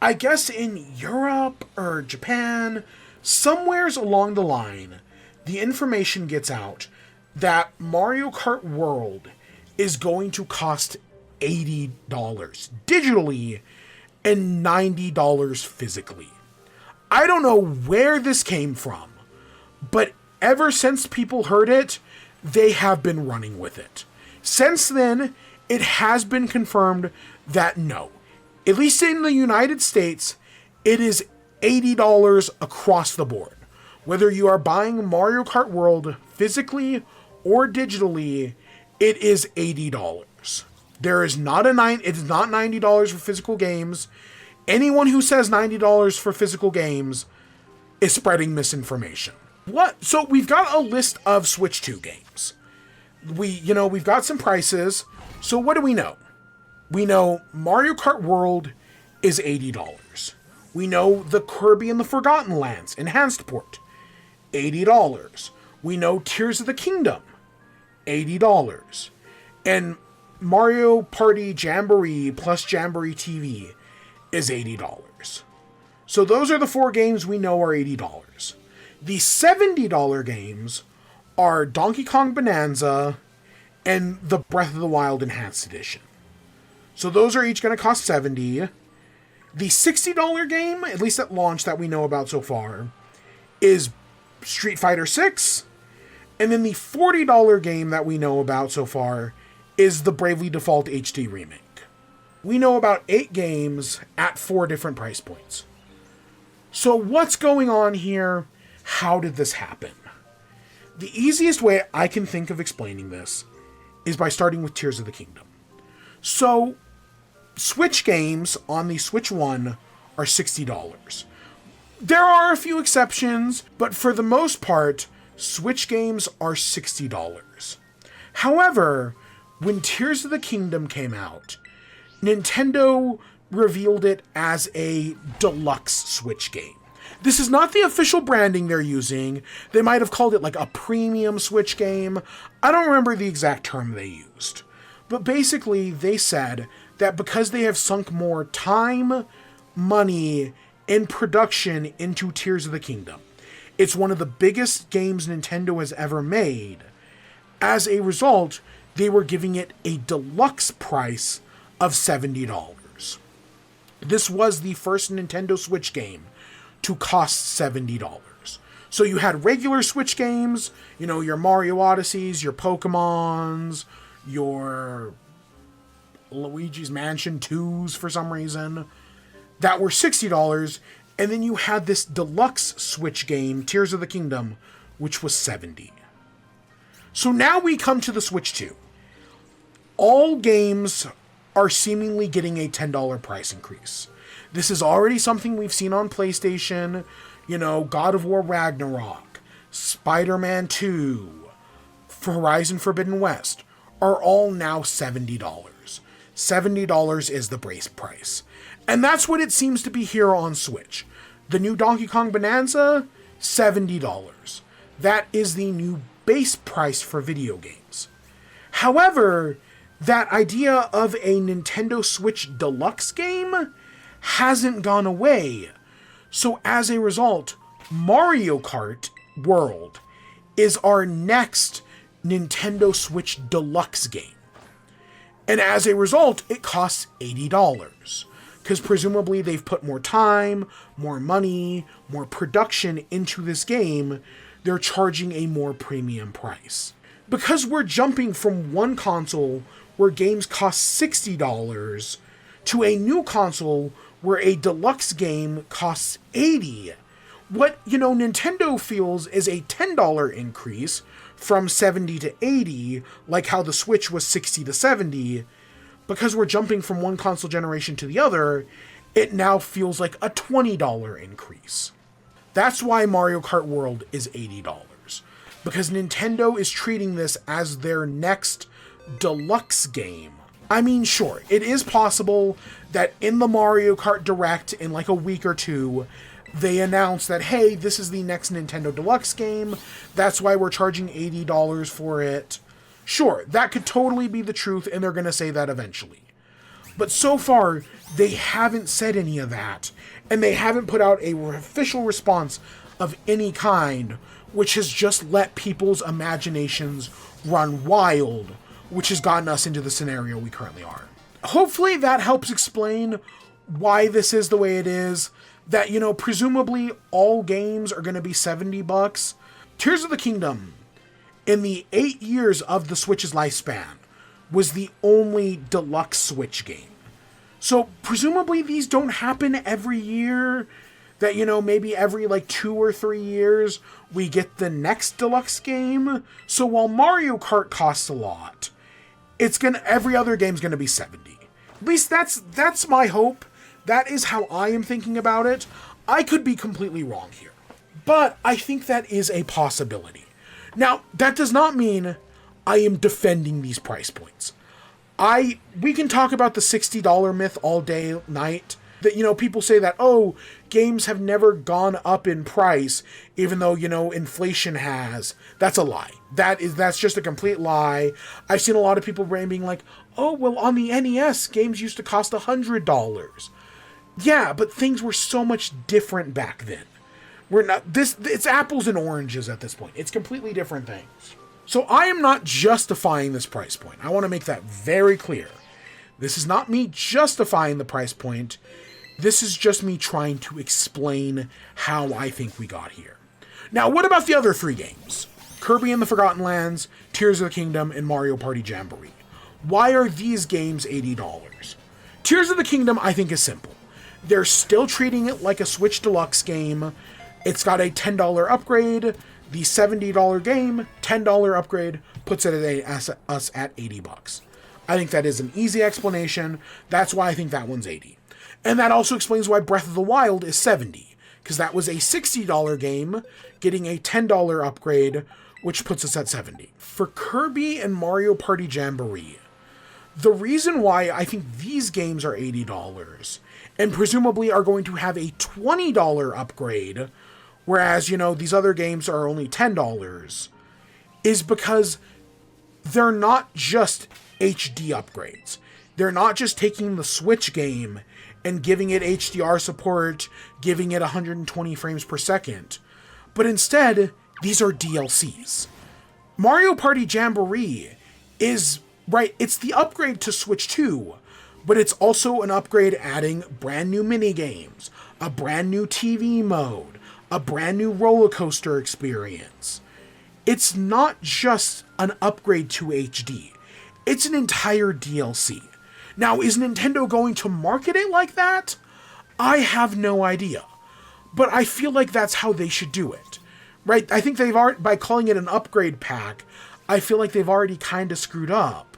I guess in Europe or Japan, somewheres along the line, the information gets out that Mario Kart World is going to cost $80 digitally and $90 physically. I don't know where this came from, but ever since people heard it, they have been running with it. Since then, it has been confirmed that no, at least in the United States, it is $80 across the board. Whether you are buying Mario Kart World physically or digitally, it is $80. There is not it is not $90 for physical games. Anyone who says $90 for physical games is spreading misinformation. What? So we've got a list of Switch 2 games. We've got some prices. So what do we know? We know Mario Kart World is $80. We know the Kirby and the Forgotten Lands Enhanced Port, $80. We know Tears of the Kingdom, $80. And Mario Party Jamboree plus Jamboree TV is $80. So those are the 4 games we know are $80. The $70 games are Donkey Kong Bonanza and the Breath of the Wild Enhanced Edition. So those are each going to cost $70. The $60 game, at least at launch that we know about so far, is Street Fighter 6. And then the $40 game that we know about so far is the Bravely Default HD remake. We know about 8 games at 4 different price points. So what's going on here? How did this happen? The easiest way I can think of explaining this is by starting with Tears of the Kingdom. So, Switch games on the Switch 1 are $60. There are a few exceptions, but for the most part, Switch games are $60. However, when Tears of the Kingdom came out, Nintendo revealed it as a deluxe Switch game. This is not the official branding they're using. They might have called it like a premium Switch game. I don't remember the exact term they used. But basically, they said that because they have sunk more time, money, and production into Tears of the Kingdom, it's one of the biggest games Nintendo has ever made. As a result, they were giving it a deluxe price of $70. This was the first Nintendo Switch game to cost $70. So you had regular Switch games, your Mario Odysseys, your Pokemons, your Luigi's Mansion 2s for some reason, that were $60, and then you had this deluxe Switch game, Tears of the Kingdom, which was $70. So now we come to the Switch 2. All games are seemingly getting a $10 price increase. This is already something we've seen on PlayStation, God of War Ragnarok, Spider-Man 2, Horizon Forbidden West, are all now $70. $70 is the base price. And that's what it seems to be here on Switch. The new Donkey Kong Bonanza, $70. That is the new base price for video games. However, that idea of a Nintendo Switch Deluxe game hasn't gone away. So as a result, Mario Kart World is our next Nintendo Switch Deluxe game. And as a result, it costs $80. Because presumably they've put more time, more money, more production into this game. They're charging a more premium price. Because we're jumping from one console where games cost $60 to a new console where a deluxe game costs $80. What, Nintendo feels is a $10 increase from $70 to $80, like how the Switch was $60 to $70. Because we're jumping from one console generation to the other, it now feels like a $20 increase. That's why Mario Kart World is $80. Because Nintendo is treating this as their next deluxe game. I mean, sure, it is possible that in the Mario Kart Direct in like a week or two, they announce that, hey, this is the next Nintendo Deluxe game. That's why we're charging $80 for it. Sure, that could totally be the truth, and they're going to say that eventually. But so far, they haven't said any of that, and they haven't put out a official response of any kind, which has just let people's imaginations run wild, which has gotten us into the scenario we currently are. Hopefully that helps explain why this is the way it is, that, you know, presumably all games are going to be $70. Tears of the Kingdom, in the 8 years of the Switch's lifespan, was the only deluxe Switch game. So presumably these don't happen every year, that, you know, maybe every like 2 or 3 years we get the next deluxe game. So while Mario Kart costs a lot, every other game's gonna be 70. At least that's my hope. That is how I am thinking about it. I could be completely wrong here, but I think that is a possibility. Now, that does not mean I am defending these price points. We can talk about the $60 myth all day, night. That, you know, people say that, oh, games have never gone up in price, even though, you know, inflation has. That's a lie. That's just a complete lie. I've seen a lot of people being like, oh, well, on the NES, games used to cost $100. Yeah, but things were so much different back then. It's apples and oranges at this point. It's completely different things. So I am not justifying this price point. I want to make that very clear. This is not me justifying the price point. This is just me trying to explain how I think we got here. Now, what about the other 3 games? Kirby and the Forgotten Lands, Tears of the Kingdom, and Mario Party Jamboree. Why are these games $80? Tears of the Kingdom, I think, is simple. They're still treating it like a Switch Deluxe game. It's got a $10 upgrade. The $70 game, $10 upgrade, puts it at us at $80. I think that is an easy explanation. That's why I think that one's 80. And that also explains why Breath of the Wild is 70, because that was a $60 game, getting a $10 upgrade, which puts us at 70. For Kirby and Mario Party Jamboree, the reason why I think these games are $80, and presumably are going to have a $20 upgrade, whereas, you know, these other games are only $10, is because they're not just HD upgrades. They're not just taking the Switch game and giving it HDR support, giving it 120 frames per second, but instead, these are DLCs. Mario Party Jamboree is, right, it's the upgrade to Switch 2, but it's also an upgrade adding brand new minigames, a brand new TV mode, a brand new roller coaster experience. It's not just an upgrade to HD. It's an entire DLC. Now, is Nintendo going to market it like that? I have no idea. But I feel like that's how they should do it. Right? I think they've already, by calling it an upgrade pack, I feel like they've already kind of screwed up.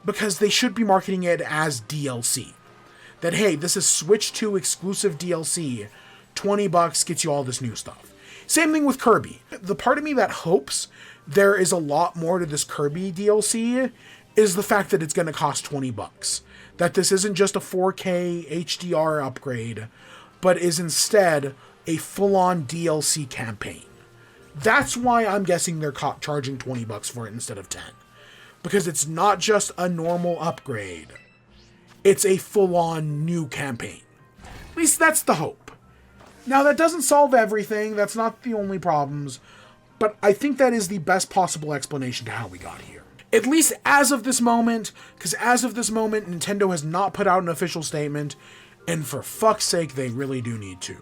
Because they should be marketing it as DLC. That, hey, this is Switch 2 exclusive DLC. $20 gets you all this new stuff. Same thing with Kirby. The part of me that hopes there is a lot more to this Kirby DLC is the fact that it's going to cost $20. That this isn't just a 4K HDR upgrade, but is instead a full-on DLC campaign. That's why I'm guessing they're charging $20 for it instead of $10. Because it's not just a normal upgrade. It's a full-on new campaign. At least that's the hope. Now, that doesn't solve everything. That's not the only problems. But I think that is the best possible explanation to how we got here. At least as of this moment, because as of this moment, Nintendo has not put out an official statement, and for fuck's sake, they really do need to.